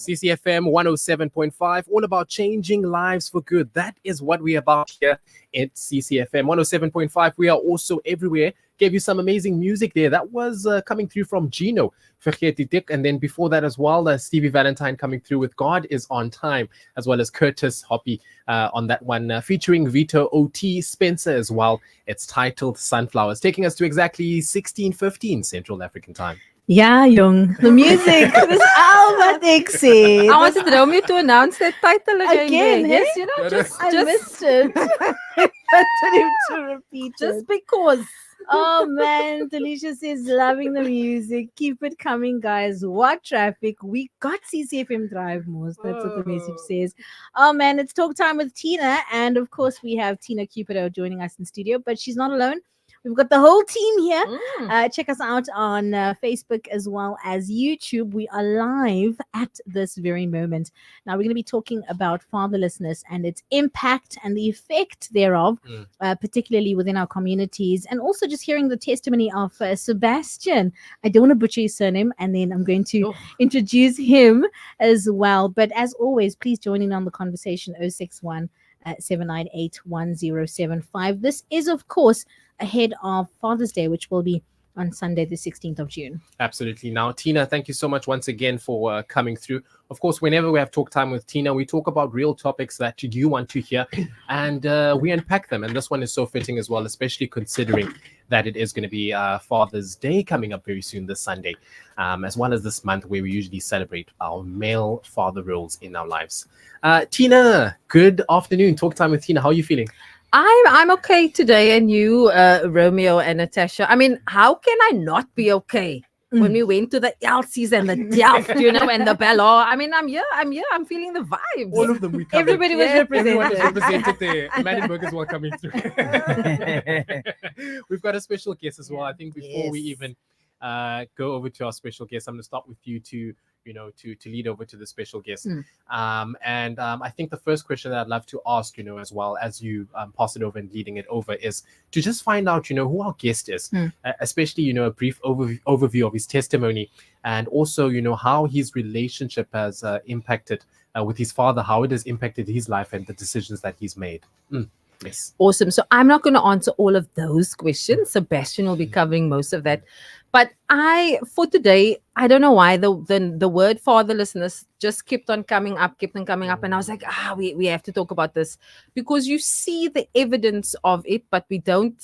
CCFM 107.5, all about changing lives for good. That is what we're about here at CCFM 107.5. We are also everywhere. Gave you some amazing music there. That was coming through from Gino, and then before that as well, Stevie Valentine coming through with God is on Time, as well as Curtis Hoppy on that one, featuring Vito O.T. Spencer as well. It's titled Sunflowers, taking us to exactly 16:15 Central African Time. Yeah, Young. The music was Alva Dixie. I wanted Romeo to announce that title again. Yes, You know, I missed it. I wanted him to repeat just it. because. Oh man, Delisha says loving the music. Keep it coming, guys. What traffic? We got CCFM Drive most. That's what the message says. Oh man, it's talk time with Tina, and of course we have Tina Cupido joining us in studio, but she's not alone. We've got the whole team here. Check us out on Facebook as well as YouTube. We are live at this very moment. Now, we're going to be talking about fatherlessness and its impact and the effect thereof, particularly within our communities, and also just hearing the testimony of Sebastian. I don't want to butcher his surname, and then I'm going to introduce him as well. But as always, please join in on the conversation 061 798 1075. This is, of course, ahead of Father's Day, which will be on Sunday, the 16th of June. Absolutely. Now, Tina, thank you so much once again for coming through. Of course, whenever we have talk time with Tina, we talk about real topics that you want to hear, and we unpack them. And this one is so fitting as well, especially considering that it is going to be Father's Day coming up very soon this Sunday, as well as this month where we usually celebrate our male father roles in our lives. Tina, good afternoon. Talk time with Tina. How are you feeling? I'm okay today, and you, Romeo and Natasha. I mean, how can I not be okay when we went to the Elsie's and the Delft, and the Bella? I mean, I'm here. I'm feeling the vibes. All of them. We covered. Everybody was represented. Everyone is represented there. Maddenberg as well coming through. We've got a special guest as well. I think before we even go over to our special guest, I'm going to start with you to lead over to the special guest. I think the first question that I'd love to ask, as well as you pass it over and leading it over, is to just find out, who our guest is, especially, a brief overview of his testimony, and also, how his relationship has impacted with his father, how it has impacted his life and the decisions that he's made. Yes. Awesome. So I'm not going to answer all of those questions. Sebastian will be covering most of that. But for today, I don't know why the word fatherlessness just kept on coming up. And I was like, we have to talk about this, because you see the evidence of it, but we don't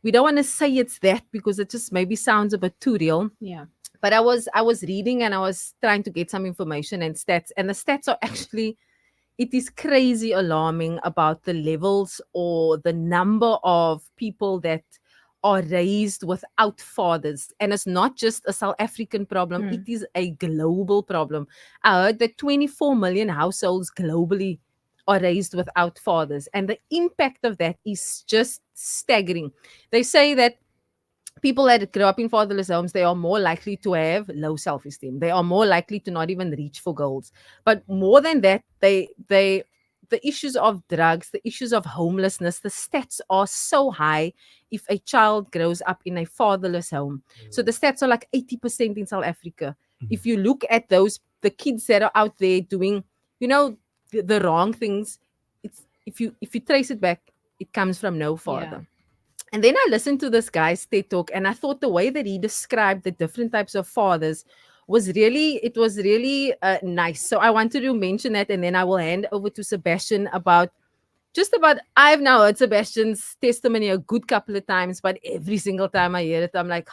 want to say it's that, because it just maybe sounds a bit too real. Yeah. But I was reading, and I was trying to get some information and stats. And the stats are actually, it is crazy alarming about the levels or the number of people that are raised without fathers. And it's not just a South African problem, it is a global problem. I heard that 24 million households globally are raised without fathers. And the impact of that is just staggering. They say that people that grow up in fatherless homes, they are more likely to have low self-esteem. They are more likely to not even reach for goals. But more than that, the issues of drugs, the issues of homelessness, the stats are so high if a child grows up in a fatherless home. So the stats are like 80% in South Africa. If you look at the kids that are out there doing, the wrong things, if you trace it back, it comes from no father. Yeah. And then I listened to this guy's TED Talk, and I thought the way that he described the different types of fathers was really nice. So I wanted to mention that, and then I will hand over to Sebastian about I've now heard Sebastian's testimony a good couple of times, but every single time I hear it, I'm like,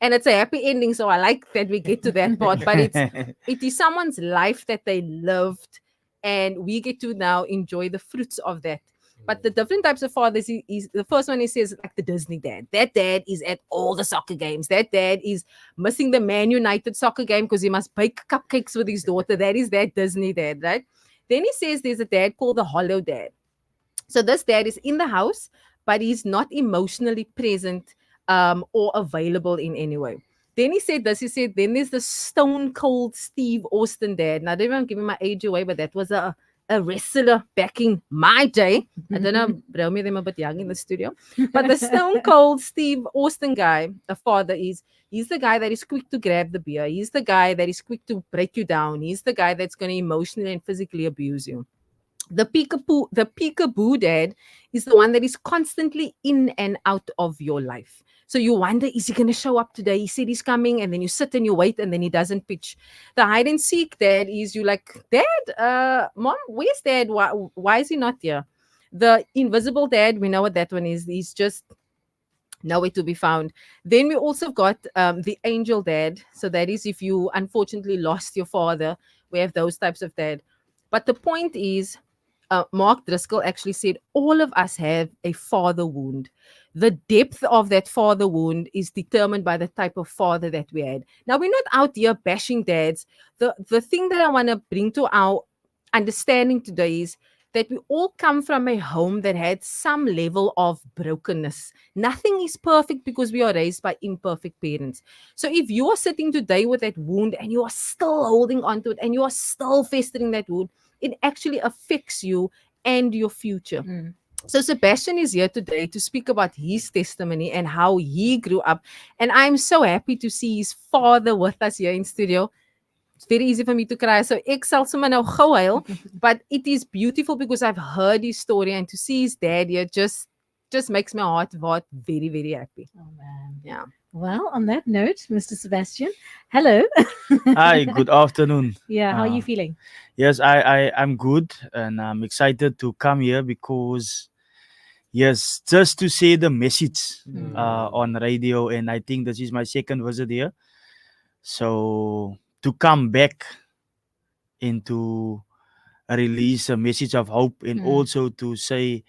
and it's a happy ending. So I like that we get to that part, but it is someone's life that they lived, and we get to now enjoy the fruits of that. But the different types of fathers is the first one he says, like the Disney dad. That dad is at all the soccer games. That dad is missing the Man United soccer game because he must bake cupcakes with his daughter. That is that Disney dad, right? Then he says there's a dad called the hollow dad. So this dad is in the house, but he's not emotionally present or available in any way. Then he said this, then there's the stone cold Steve Austin dad. Now, I don't even give my age away, but that was a a wrestler back in my day. I don't know, Romy, them a bit young in the studio. But the Stone Cold Steve Austin guy, the father he's the guy that is quick to grab the beer. He's the guy that is quick to break you down. He's the guy that's going to emotionally and physically abuse you. The peekaboo dad is the one that is constantly in and out of your life. So you wonder, is he going to show up today? He said he's coming, and then you sit and you wait, and then he doesn't pitch. The hide and seek dad is you like, Dad, Mom, where's Dad? Why is he not here? The invisible dad, we know what that one is. He's just nowhere to be found. Then we also got the angel dad. So that is if you unfortunately lost your father. We have those types of dad. But the point is, Mark Driscoll actually said all of us have a father wound. The depth of that father wound is determined by the type of father that we had. Now, we're not out here bashing dads. The thing that I want to bring to our understanding today is that we all come from a home that had some level of brokenness. Nothing is perfect because we are raised by imperfect parents. So if you are sitting today with that wound and you are still holding on to it and you are still festering that wound, it actually affects you and your future. So Sebastian is here today to speak about his testimony and how he grew up. And I'm so happy to see his father with us here in studio. It's very easy for me to cry. So ek sal sommer nou gou huil, but it is beautiful because I've heard his story, and to see his dad here just makes my heart very, very happy. Oh man. Yeah. Well, on that note, Mr. Sebastian, hello. Hi, good afternoon. Yeah, how are you feeling? Yes, I'm good, and I'm excited to come here because, yes, just to say the message on radio, and I think this is my second visit here. So to come back and to release a message of hope, and also to say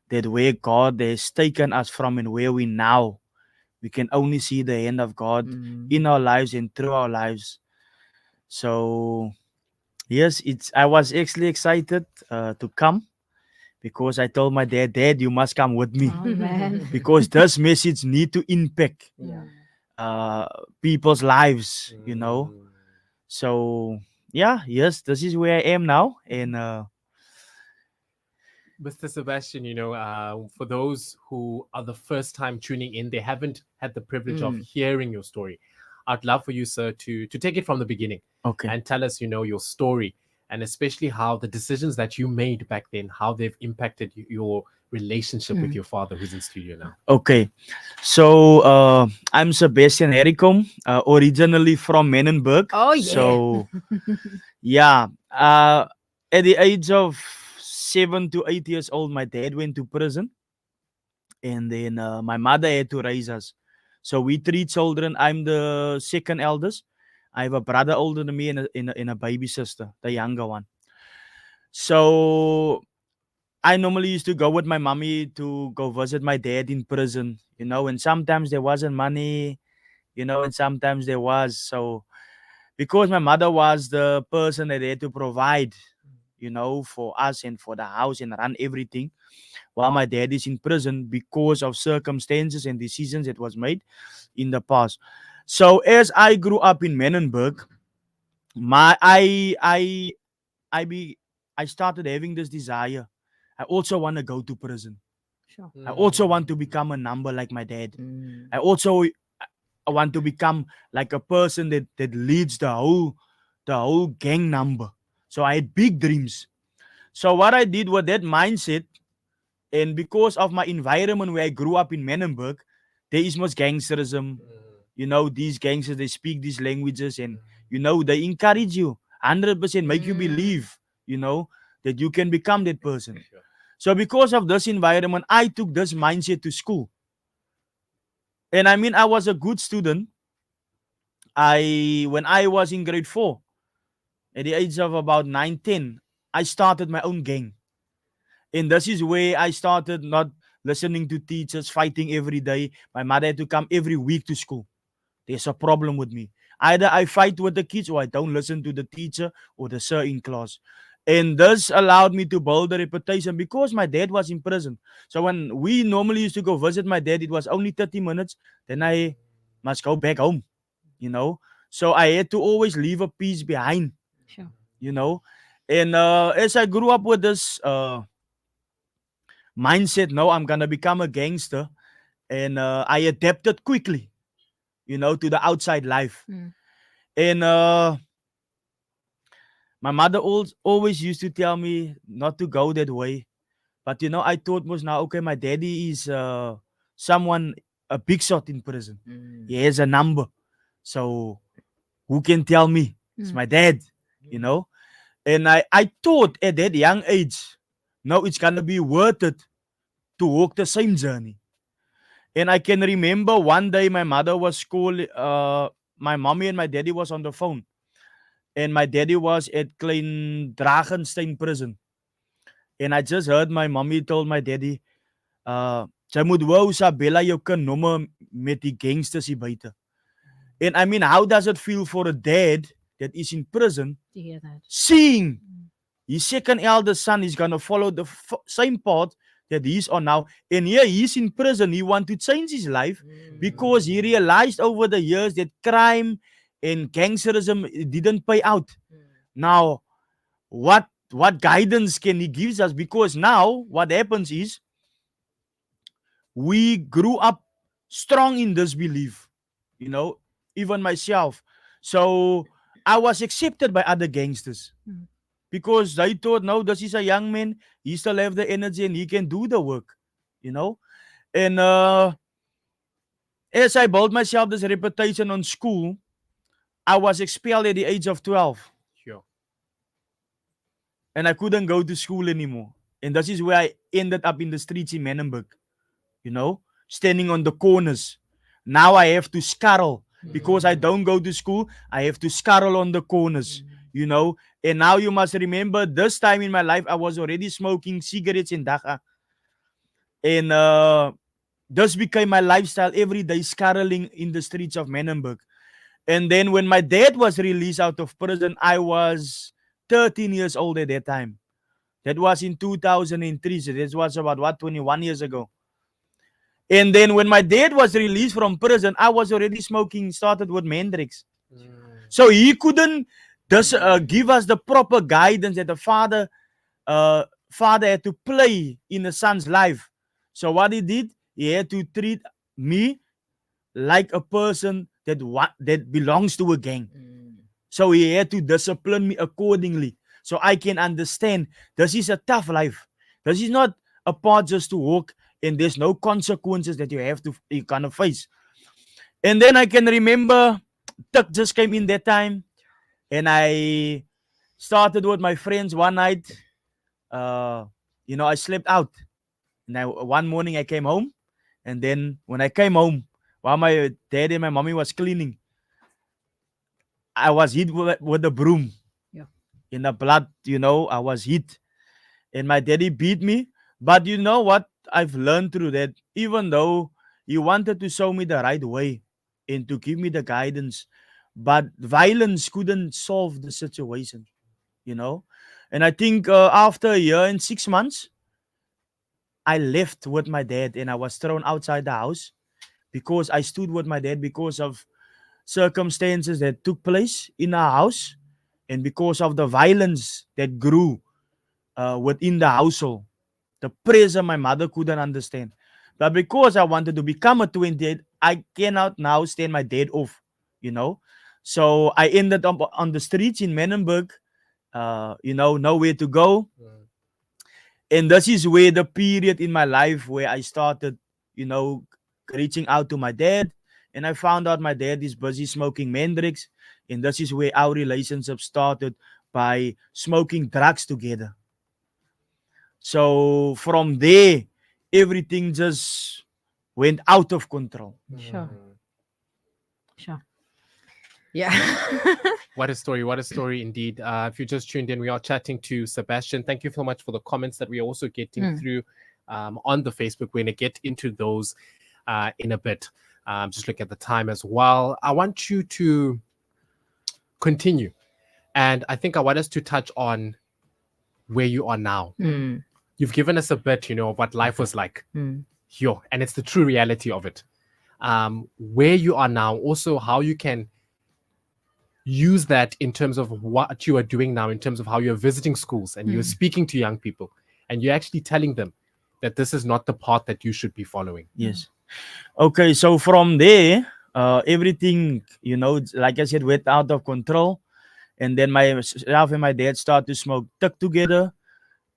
that where God has taken us from and where we now, we can only see the hand of God in our lives and through our lives. So yes, I was actually excited to come because I told my dad, you must come with me. Oh man. Because this message need to impact people's lives, So yes, this is where I am now. And Mr. Sebastian, for those who are the first time tuning in, they haven't had the privilege of hearing your story. I'd love for you, sir, to take it from the beginning and tell us, your story, and especially how the decisions that you made back then, how they've impacted your relationship with your father, who's in studio now. Okay, so I'm Sebastian Haricombe, originally from Menenberg. Oh, yeah. So at the age of 7 to 8 years old, my dad went to prison, and then my mother had to raise us. So we 3 children. I'm the second eldest. I have a brother older than me and a baby sister, the younger one. So I normally used to go with my mommy to go visit my dad in prison, and sometimes there wasn't money, and sometimes there was. So because my mother was the person that had to provide, for us and for the house and run everything, while my dad is in prison because of circumstances and decisions that was made in the past. So as I grew up in Menenberg, I started having this desire. I also want to go to prison. Sure. I also want to become a number like my dad. I want to become like a person that leads the whole gang number. So I had big dreams. So what I did with that mindset, and because of my environment where I grew up in Menenberg, there is much gangsterism. These gangsters, they speak these languages, and they encourage you 100%, make you believe, that you can become that person. So because of this environment, I took this mindset to school. And I mean, I was a good student. When I was in grade 4, at the age of about 9, 10, I started my own gang. And this is where I started not listening to teachers, fighting every day. My mother had to come every week to school. There's a problem with me. Either I fight with the kids or I don't listen to the teacher or the sir in class. And this allowed me to build a reputation because my dad was in prison. So when we normally used to go visit my dad, it was only 30 minutes. Then I must go back home, So I had to always leave a piece behind, Sure. And as I grew up with this mindset, no, I'm gonna become a gangster, and I adapted quickly, to the outside life. And my mother always used to tell me not to go that way. But I thought was now, okay, my daddy is someone, a big shot in prison. He has a number. So who can tell me? It's my dad, you know. And I thought at that young age, no, it's gonna be worth it to walk the same journey. And I can remember one day my mother was calling, my mommy and my daddy was on the phone. And my daddy was at Klein Dragenstein prison. And I just heard my mommy told my daddy, sy moet wou Isabella jou kan nomme met die gangsters hier buite. And I mean, how does it feel for a dad that is in prison To hear that. seeing his second eldest son is going to follow the same path that he's on now? And here he's in prison. He wants to change his life because he realized over the years that crime and gangsterism didn't pay out. Now, what guidance can he give us? Because now what happens is we grew up strong in this belief, even myself. So I was accepted by other gangsters because they thought, no, this is a young man, he still have the energy and he can do the work, And as I built myself this reputation on school, I was expelled at the age of 12. Sure. And I couldn't go to school anymore. And this is where I ended up in the streets in Menenberg, standing on the corners. Now I have to scuttle because I don't go to school. I have to scuttle on the corners, And now you must remember, this time in my life, I was already smoking cigarettes in Dhaka. And this became my lifestyle every day, scuttling in the streets of Menenberg. And then when my dad was released out of prison, I was 13 years old at that time. That was in 2003. So that was about 21 years ago. And then when my dad was released from prison, I was already smoking, started with Mendrix. So he couldn't just give us the proper guidance that the father had to play in the son's life. So what he did, he had to treat me like a person that belongs to a gang. So he had to discipline me accordingly. So I can understand this is a tough life. This is not a path just to walk and there's no consequences that you kind of face. And then I can remember Tuck just came in that time and I started with my friends one night. I slept out. And one morning I came home, and then when I came home, while my dad and my mommy was cleaning, I was hit with a broom. Yeah. In the blood, I was hit. And my daddy beat me. But you know what? I've learned through that, even though he wanted to show me the right way and to give me the guidance, but violence couldn't solve the situation, And I think after a year and 6 months, I left with my dad and I was thrown outside the house because I stood with my dad because of circumstances that took place in our house and because of the violence that grew within the household. The pressure my mother couldn't understand. But because I wanted to become a 28, I cannot now stand my dad off, So I ended up on the streets in Menenberg, nowhere to go. And this is where the period in my life where I started, reaching out to my dad. And I found out my dad is busy smoking Mendrix. And this is where our relationship started by smoking drugs together. So from there, everything just went out of control. Sure. Yeah. What a story indeed. If you just tuned in, we are chatting to Sebastian. Thank you so much for the comments that we're also getting through on the Facebook. We're going to get into those in a bit. Just look at the time as well. I want you to continue. And I think I want us to touch on where you are now. You've given us a bit, of what life was like here. And it's the true reality of it. Where you are now, also how you can use that in terms of what you are doing now, in terms of how you're visiting schools and you're speaking to young people and you're actually telling them that this is not the path that you should be following? Yes. Okay, so from there, everything, like I said, went out of control. And then myself and my dad started to smoke tuck together.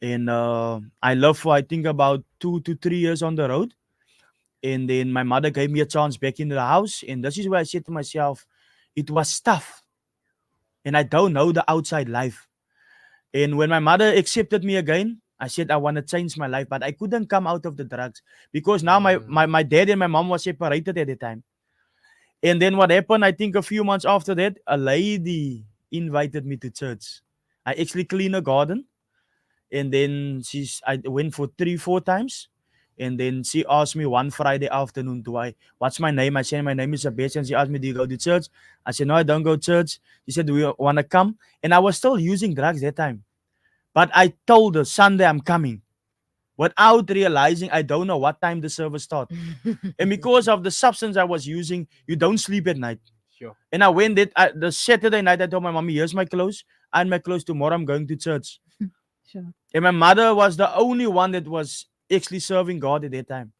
And I lived for, I think, about 2 to 3 years on the road. And then my mother gave me a chance back into the house. And this is where I said to myself, it was tough. And I don't know the outside life. And when my mother accepted me again, I said I want to change my life, but I couldn't come out of the drugs because now my dad and my mom was separated at the time. And then what happened, I think a few months after that, a lady invited me to church. I actually cleaned a garden. And then I went for 3, 4 times. And then she asked me one Friday afternoon, what's my name? I said, my name is Sebastian. She asked me, do you go to church? I said, no, I don't go to church. She said, do you want to come? And I was still using drugs that time. But I told her, Sunday I'm coming. Without realizing, I don't know what time the service started. And because of the substance I was using, you don't sleep at night. Sure. And I went the Saturday night, I told my mommy, here's my clothes. And my clothes, tomorrow I'm going to church. Sure. And my mother was the only one that was actually serving God at that time.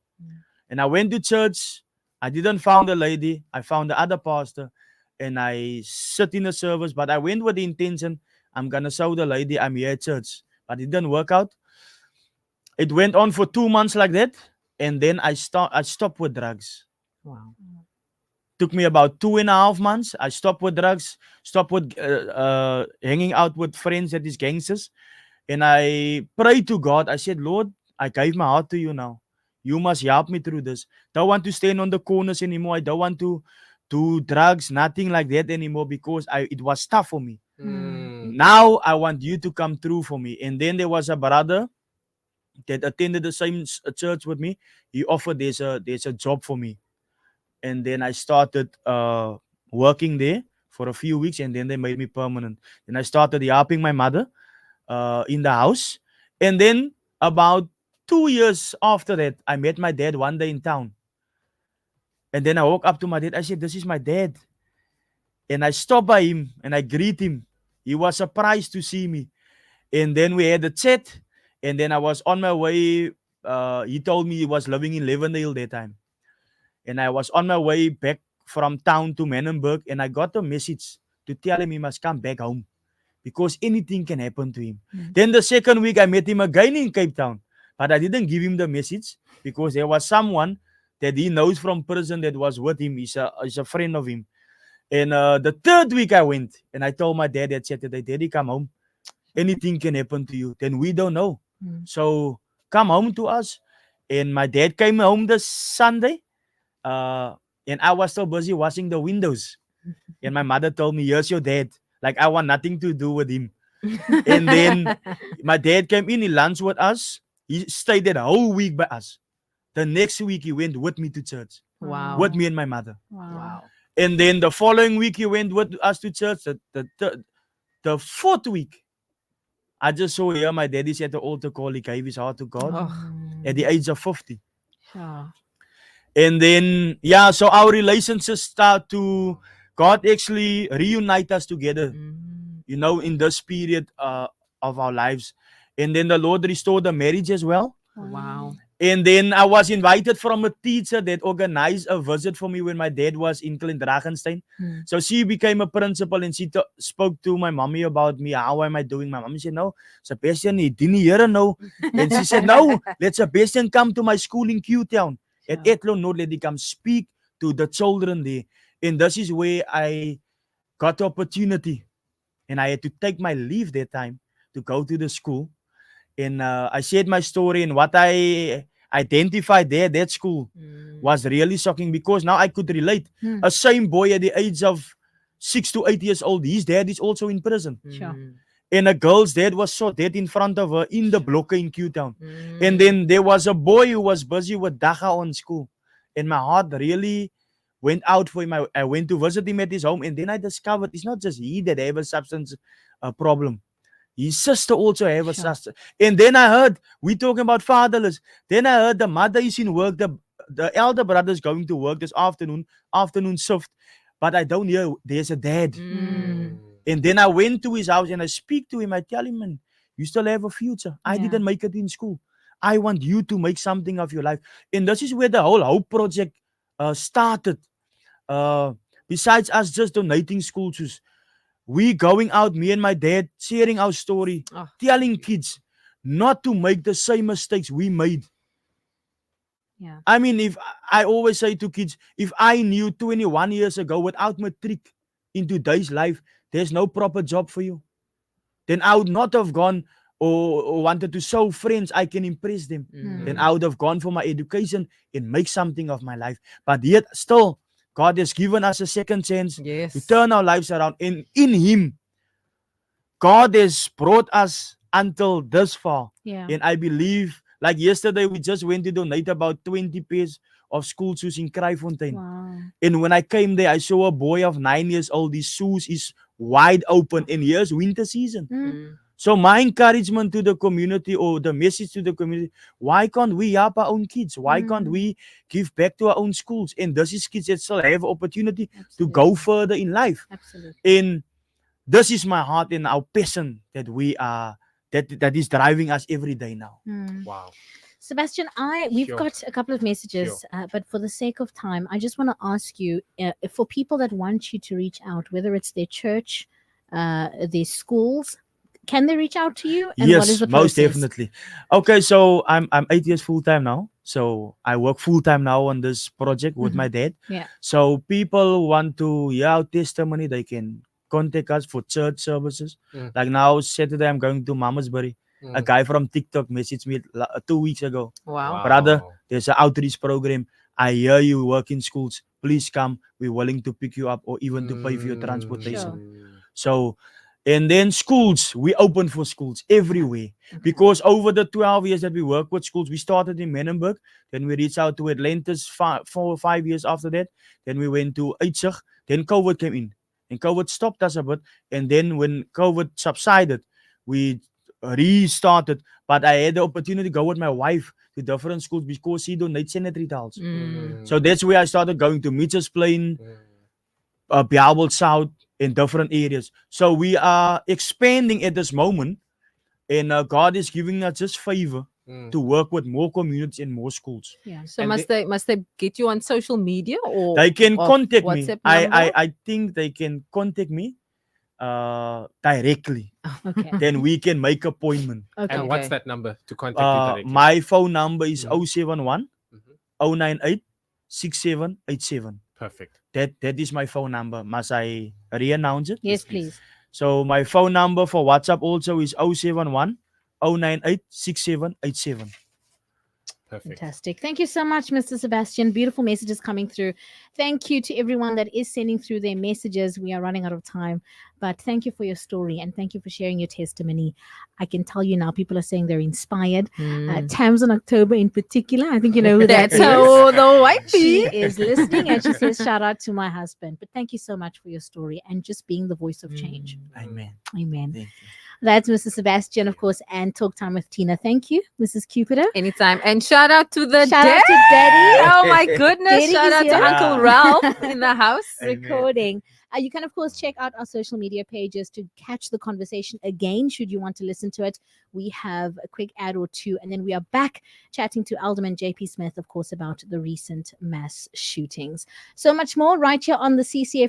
And I went to church. I didn't find the lady. I found the other pastor. And I sit in the service. But I went with the intention, I'm going to show the lady I'm here at church. But it didn't work out. It went on for 2 months like that. And then I stopped with drugs. Wow. Took me about 2.5 months. I stopped with drugs. Stopped with hanging out with friends that is gangsters. And I prayed to God. I said, Lord, I gave my heart to you now. You must help me through this. Don't want to stand on the corners anymore. I don't want to do drugs, nothing like that anymore because it was tough for me. Now I want you to come through for me. And then there was a brother that attended the same church with me. He offered there's a job for me. And then I started working there for a few weeks, and then they made me permanent. Then I started helping my mother in the house. And then about 2 years after that, I met my dad one day in town. And then I walked up to my dad. I said, this is my dad. And I stopped by him and I greet him. He was surprised to see me. And then we had a chat. And then I was on my way. He told me he was living in Levendale that time. And I was on my way back from town to Menenberg. And I got a message to tell him he must come back home, because anything can happen to him. Then the second week, I met him again in Cape Town. But I didn't give him the message because there was someone that he knows from prison that was with him. He's a friend of him. And the third week I went and I told my dad that Saturday, Daddy, come home. Anything can happen to you. Then we don't know. So come home to us. And my dad came home this Sunday. And I was so busy washing the windows. And my mother told me, here's your dad. Like, I want nothing to do with him. And then my dad came in, he lunched with us. He stayed that whole week by us. The next week, he went with me to church. Wow. With me and my mother. Wow. And then the following week, he went with us to church. The fourth week, I just saw here my daddy's at the altar call. He gave his heart to God at the age of 50. Sure. And then, so our relationships start to, God actually reunite us together, in this period of our lives. And then the Lord restored the marriage as well. Wow. And then I was invited from a teacher that organized a visit for me when my dad was in Dragenstein. So she became a principal and she spoke to my mommy about me. How am I doing? My mommy said, no, Sebastian, he didn't hear no. And she said, no, let Sebastian come to my school in Q-Town. At Etlon North, let him come speak to the children there. And this is where I got the opportunity. And I had to take my leave that time to go to the school. And I shared my story, and what I identified there, that school, was really shocking because now I could relate. A same boy at the age of 6 to 8 years old, his dad is also in prison. Sure. And a girl's dad was shot dead in front of her in the blocker in Q-Town. And then there was a boy who was busy with Dacha on school. And my heart really went out for him. I went to visit him at his home, and then I discovered it's not just he that have a substance problem. His sister also have a sister. And then I heard, we talking about fatherless. Then I heard the mother is in work. The elder brother is going to work this afternoon shift. but I don't hear there's a dad. Mm. And then I went to his house and I speak to him. I tell him, man, you still have a future. I Yeah. didn't make it in school. I want you to make something of your life. And this is where the whole Hope Project started. Besides us just donating school shoes, we going out, me and my dad, sharing our story, Oh. telling kids not to make the same mistakes we made. Yeah. I mean, if I always say to kids, if I knew 21 years ago without matric in today's life, there's no proper job for you, then I would not have gone or wanted to show friends I can impress them. Then I would have gone for my education and make something of my life. But yet still, God has given us a second chance Yes. to turn our lives around. And in Him, God has brought us until this far. Yeah. And I believe, like yesterday, we just went to donate about 20 pairs of school shoes in Kraaifontein. Wow. And when I came there, I saw a boy of 9 years old. His shoes is wide open. And here's winter season. Mm. So my encouragement to the community, or the message to the community, why can't we help our own kids? Why can't we give back to our own schools? And this is kids that still have opportunity to go further in life. Absolutely. And this is my heart and our passion that we are, that is driving us every day now. Wow. Sebastian, we've Sure. got a couple of messages, but for the sake of time, I just want to ask you, for people that want you to reach out, whether it's their church, their schools, can they reach out to you? And what is Yes, the most process? definitely. Okay, so I'm 8 years full time now. So I work full time now on this project with my dad. Yeah. So people who want to hear our testimony, they can contact us for church services. Like now, Saturday, I'm going to Mamasbury. A guy from TikTok messaged me 2 weeks ago. Wow. Brother, there's an outreach program. I hear you work in schools. Please come. We're willing to pick you up or even to pay for your transportation. So, and then schools, we open for schools everywhere. Because over the 12 years that we work with schools, we started in Menenberg, then we reached out to Atlantis 4 or 5 years after that. Then we went to Uitzig. Then COVID came in. And COVID stopped us a bit. And then when COVID subsided, we restarted. But I had the opportunity to go with my wife to different schools because she donates sanitary towels. So that's where I started going to Mitchell's Plain, Biable South, in different areas. So we are expanding at this moment, and God is giving us just favor to work with more communities and more schools. So And must they get you on social media, or They can or contact me. WhatsApp I number? think they can contact me directly. Okay. Then we can make appointment. Okay. And what's that number to contact you directly? My phone number is Mhm. 071 098 6787. Perfect. That is my phone number. Must I re-announce it? Yes, please. So my phone number for WhatsApp also is 071 098 6787. Perfect. Fantastic. Thank you so much, Mr. Sebastian. Beautiful messages coming through. Thank you to everyone that is sending through their messages. We are running out of time, but thank you for your story and thank you for sharing your testimony. I can tell you now, people are saying they're inspired. Tams on October in particular, I think you know who that That's is. so the wifey. She is listening and she says, shout out to my husband. But thank you so much for your story and just being the voice of change. Amen. Amen. Thank you. That's Mr. Sebastian, of course, and Talk Time with Tina. Thank you, Mrs. Cupido. Anytime. And shout out to the Shout out dad. to Daddy. Oh my goodness. Daddy Shout is out to here. Uncle Ralph in the house. Recording. You can, of course, check out our social media pages to catch the conversation again, should you want to listen to it. We have a quick ad or two, and then we are back chatting to Alderman JP Smith, of course, about the recent mass shootings. So much more right here on the CCF